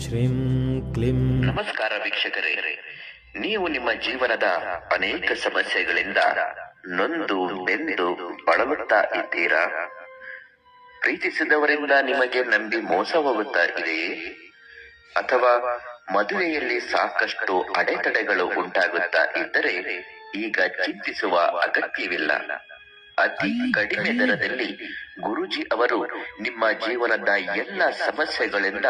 ಶ್ರೀಂ ಕ್ಲಿಂ. ನಮಸ್ಕಾರ ವೀಕ್ಷಕರೇ, ನೀವು ನಿಮ್ಮ ಜೀವನದ ಅನೇಕ ಸಮಸ್ಯೆಗಳಿಂದ ನೊಂದು ಬೆಂದು ಬಳಲುತ್ತಾ ಇದ್ದೀರಾ? ಪ್ರೀತಿಸಿದವರಿಂದ ನಿಮಗೆ ನಂಬಿ ಮೋಸ ಹೋಗುತ್ತಾ ಇದೆಯೇ? ಅಥವಾ ಮದುವೆಯಲ್ಲಿ ಸಾಕಷ್ಟು ಅಡೆತಡೆಗಳು ಉಂಟಾಗುತ್ತಾ ಇದ್ದರೆ ಈಗ ಚಿಂತಿಸುವ ಅಗತ್ಯವಿಲ್ಲ. ಅತಿ ಕಡಿಮೆ ದರದಲ್ಲಿ ಗುರೂಜಿ ಅವರು ನಿಮ್ಮ ಜೀವನದ ಎಲ್ಲ ಸಮಸ್ಯೆಗಳಿಂದ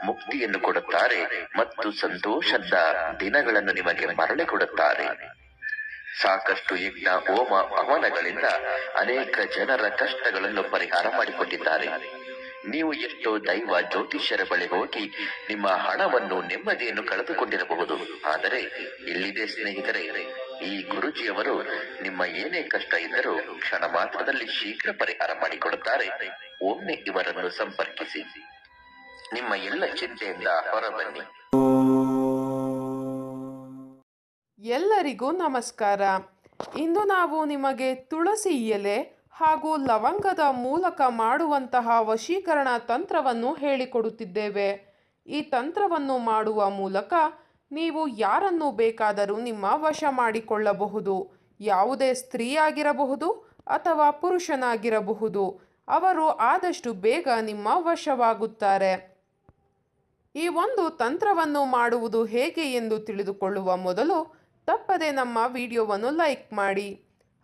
ಮುಕ್ತಿಯನ್ನು ಕೊಡುತ್ತಾರೆ ಮತ್ತು ಸಂತೋಷದ ದಿನಗಳನ್ನು ನಿಮಗೆ ಮರಳಿ ಕೊಡುತ್ತಾರೆ. ಸಾಕಷ್ಟು ಯಜ್ಞ ಹೋಮ ಹವನಗಳಿಂದ ಅನೇಕ ಜನರ ಕಷ್ಟಗಳನ್ನು ಪರಿಹಾರ ಮಾಡಿಕೊಟ್ಟಿದ್ದಾರೆ. ನೀವು ಎಷ್ಟೋ ದೈವ ಜ್ಯೋತಿಷ್ಯರ ಬಳಿ ಹೋಗಿ ನಿಮ್ಮ ಹಣವನ್ನು ನೆಮ್ಮದಿಯನ್ನು ಕಳೆದುಕೊಂಡಿರಬಹುದು. ಆದರೆ ಇಲ್ಲಿದೆ ಸ್ನೇಹಿತರೆ, ಈ ಗುರೂಜಿಯವರು ನಿಮ್ಮ ಏನೇ ಕಷ್ಟ ಇದ್ದರೂ ಕ್ಷಣ ಮಾತ್ರದಲ್ಲಿ ಶೀಘ್ರ ಪರಿಹಾರ ಮಾಡಿಕೊಡುತ್ತಾರೆ. ಒಮ್ಮೆ ಇವರನ್ನು ಸಂಪರ್ಕಿಸಿ, ನಿಮ್ಮ ಎಲ್ಲ ಚಿಂತೆಯಿಂದ ಹೊರಬನ್ನಿ. ಎಲ್ಲರಿಗೂ ನಮಸ್ಕಾರ. ಇಂದು ನಾವು ನಿಮಗೆ ತುಳಸಿ ಎಲೆ ಹಾಗೂ ಲವಂಗದ ಮೂಲಕ ಮಾಡುವಂತಹ ವಶೀಕರಣ ತಂತ್ರವನ್ನು ಹೇಳಿಕೊಡುತ್ತಿದ್ದೇವೆ. ಈ ತಂತ್ರವನ್ನು ಮಾಡುವ ಮೂಲಕ ನೀವು ಯಾರನ್ನು ಬೇಕಾದರೂ ನಿಮ್ಮ ವಶ ಮಾಡಿಕೊಳ್ಳಬಹುದು. ಯಾವುದೇ ಸ್ತ್ರೀಯಾಗಿರಬಹುದು ಅಥವಾ ಪುರುಷನಾಗಿರಬಹುದು. ಅವರು ಆದಷ್ಟು ಬೇಗ ನಿಮ್ಮ ವಶವಾಗುತ್ತಾರೆ. ಈ ಒಂದು ತಂತ್ರವನ್ನು ಮಾಡುವುದು ಹೇಗೆ ಎಂದು ತಿಳಿದುಕೊಳ್ಳುವ ಮೊದಲು ತಪ್ಪದೆ ನಮ್ಮ ವಿಡಿಯೋವನ್ನು ಲೈಕ್ ಮಾಡಿ.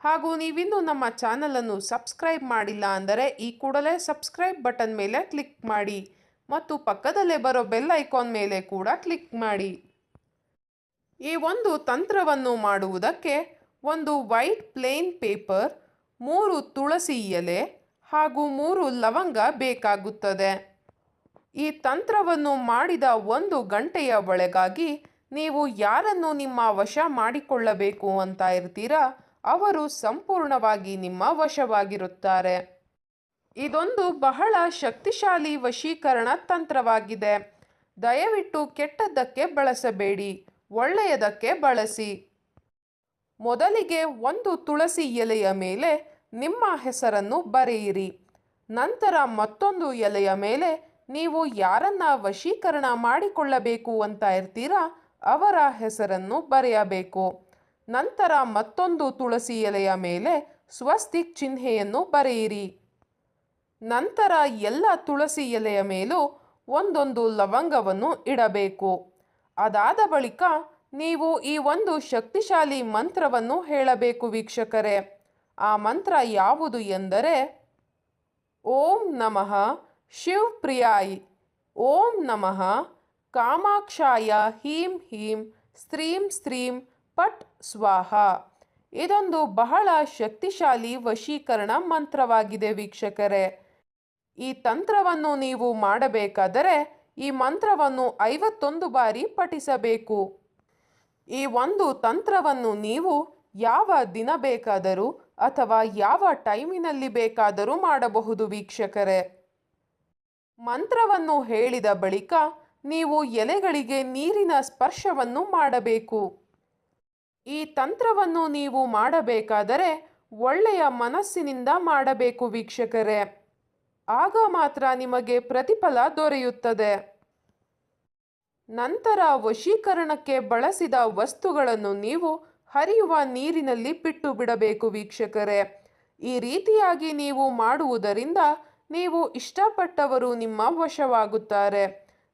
ಹಾಗೂ ನೀವಿನ್ನೂ ನಮ್ಮ ಚಾನಲನ್ನು ಸಬ್ಸ್ಕ್ರೈಬ್ ಮಾಡಿಲ್ಲ ಅಂದರೆ ಈ ಕೂಡಲೇ ಸಬ್ಸ್ಕ್ರೈಬ್ ಬಟನ್ ಮೇಲೆ ಕ್ಲಿಕ್ ಮಾಡಿ ಮತ್ತು ಪಕ್ಕದಲ್ಲೇ ಬರೋ ಬೆಲ್ ಐಕಾನ್ ಮೇಲೆ ಕೂಡ ಕ್ಲಿಕ್ ಮಾಡಿ. ಈ ಒಂದು ತಂತ್ರವನ್ನು ಮಾಡುವುದಕ್ಕೆ ಒಂದು ವೈಟ್ ಪ್ಲೇನ್ ಪೇಪರ್, 3 ತುಳಸಿ ಎಲೆ ಹಾಗೂ 3 ಲವಂಗ ಬೇಕಾಗುತ್ತದೆ. ಈ ತಂತ್ರವನ್ನು ಮಾಡಿದ 1 ಗಂಟೆಯ ಒಳಗಾಗಿ ನೀವು ಯಾರನ್ನು ನಿಮ್ಮ ವಶ ಮಾಡಿಕೊಳ್ಳಬೇಕು ಅಂತ ಇರ್ತೀರಾ ಅವರು ಸಂಪೂರ್ಣವಾಗಿ ನಿಮ್ಮ ವಶವಾಗಿರುತ್ತಾರೆ. ಇದೊಂದು ಬಹಳ ಶಕ್ತಿಶಾಲಿ ವಶೀಕರಣ ತಂತ್ರವಾಗಿದೆ. ದಯವಿಟ್ಟು ಕೆಟ್ಟದ್ದಕ್ಕೆ ಬಳಸಬೇಡಿ, ಒಳ್ಳೆಯದಕ್ಕೆ ಬಳಸಿ. ಮೊದಲಿಗೆ 1 ತುಳಸಿ ಎಲೆಯ ಮೇಲೆ ನಿಮ್ಮ ಹೆಸರನ್ನು ಬರೆಯಿರಿ. ನಂತರ ಮತ್ತೊಂದು ಎಲೆಯ ಮೇಲೆ ನೀವು ಯಾರನ್ನ ವಶೀಕರಣ ಮಾಡಿಕೊಳ್ಳಬೇಕು ಅಂತ ಇರ್ತೀರಾ ಅವರ ಹೆಸರನ್ನು ಬರೆಯಬೇಕು. ನಂತರ ಮತ್ತೊಂದು ತುಳಸಿ ಎಲೆಯ ಮೇಲೆ ಸ್ವಸ್ತಿಕ್ ಚಿಹ್ನೆಯನ್ನು ಬರೆಯಿರಿ. ನಂತರ ಎಲ್ಲ ತುಳಸಿ ಎಲೆಯ ಮೇಲೂ ಒಂದೊಂದು ಲವಂಗವನ್ನು ಇಡಬೇಕು. ಅದಾದ ಬಳಿಕ ನೀವು ಈ ಒಂದು ಶಕ್ತಿಶಾಲಿ ಮಂತ್ರವನ್ನು ಹೇಳಬೇಕು ವೀಕ್ಷಕರೇ. ಆ ಮಂತ್ರ ಯಾವುದು ಎಂದರೆ ಓಂ ನಮಃ ಶಿವ್ ಪ್ರಿಯಾಯ್, ಓಂ ನಮಃ ಕಾಮಾಕ್ಷಾಯ ಹೀಂ ಹೀಂ ಸ್ತ್ರೀಂ ಸ್ತ್ರೀಂ ಪಟ್ ಸ್ವಾಹ. ಇದೊಂದು ಬಹಳ ಶಕ್ತಿಶಾಲಿ ವಶೀಕರಣ ಮಂತ್ರವಾಗಿದೆ ವೀಕ್ಷಕರೇ. ಈ ತಂತ್ರವನ್ನು ನೀವು ಮಾಡಬೇಕಾದರೆ ಈ ಮಂತ್ರವನ್ನು 51 ಬಾರಿ ಪಠಿಸಬೇಕು. ಈ ಒಂದು ತಂತ್ರವನ್ನು ನೀವು ಯಾವ ದಿನ ಬೇಕಾದರೂ ಅಥವಾ ಯಾವ ಟೈಮಿನಲ್ಲಿ ಬೇಕಾದರೂ ಮಾಡಬಹುದು ವೀಕ್ಷಕರೇ. ಮಂತ್ರವನ್ನು ಹೇಳಿದ ಬಳಿಕ ನೀವು ಎಲೆಗಳಿಗೆ ನೀರಿನ ಸ್ಪರ್ಶವನ್ನು ಮಾಡಬೇಕು. ಈ ತಂತ್ರವನ್ನು ನೀವು ಮಾಡಬೇಕಾದರೆ ಒಳ್ಳೆಯ ಮನಸ್ಸಿನಿಂದ ಮಾಡಬೇಕು ವೀಕ್ಷಕರೇ. ಆಗ ಮಾತ್ರ ನಿಮಗೆ ಪ್ರತಿಫಲ ದೊರೆಯುತ್ತದೆ. ನಂತರ ವಶೀಕರಣಕ್ಕೆ ಬಳಸಿದ ವಸ್ತುಗಳನ್ನು ನೀವು ಹರಿಯುವ ನೀರಿನಲ್ಲಿ ಬಿಟ್ಟು ಬಿಡಬೇಕು ವೀಕ್ಷಕರೇ. ಈ ರೀತಿಯಾಗಿ ನೀವು ಮಾಡುವುದರಿಂದ ನೀವು ಇಷ್ಟಪಟ್ಟವರು ನಿಮ್ಮ ವಶವಾಗುತ್ತಾರೆ.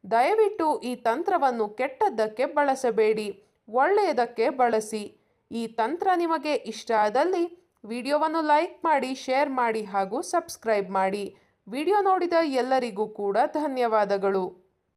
ದಯವಿಟ್ಟು ಈ ತಂತ್ರವನ್ನು ಕೆಟ್ಟದ್ದಕ್ಕೆ ಬಳಸಬೇಡಿ, ಒಳ್ಳೆಯದಕ್ಕೆ ಬಳಸಿ. ಈ ತಂತ್ರ ನಿಮಗೆ ಇಷ್ಟ ಆದಲ್ಲಿ ವಿಡಿಯೋವನ್ನು ಲೈಕ್ ಮಾಡಿ, ಶೇರ್ ಮಾಡಿ ಹಾಗೂ ಸಬ್ಸ್ಕ್ರೈಬ್ ಮಾಡಿ. ವಿಡಿಯೋ ನೋಡಿದ ಎಲ್ಲರಿಗೂ ಕೂಡ ಧನ್ಯವಾದಗಳು.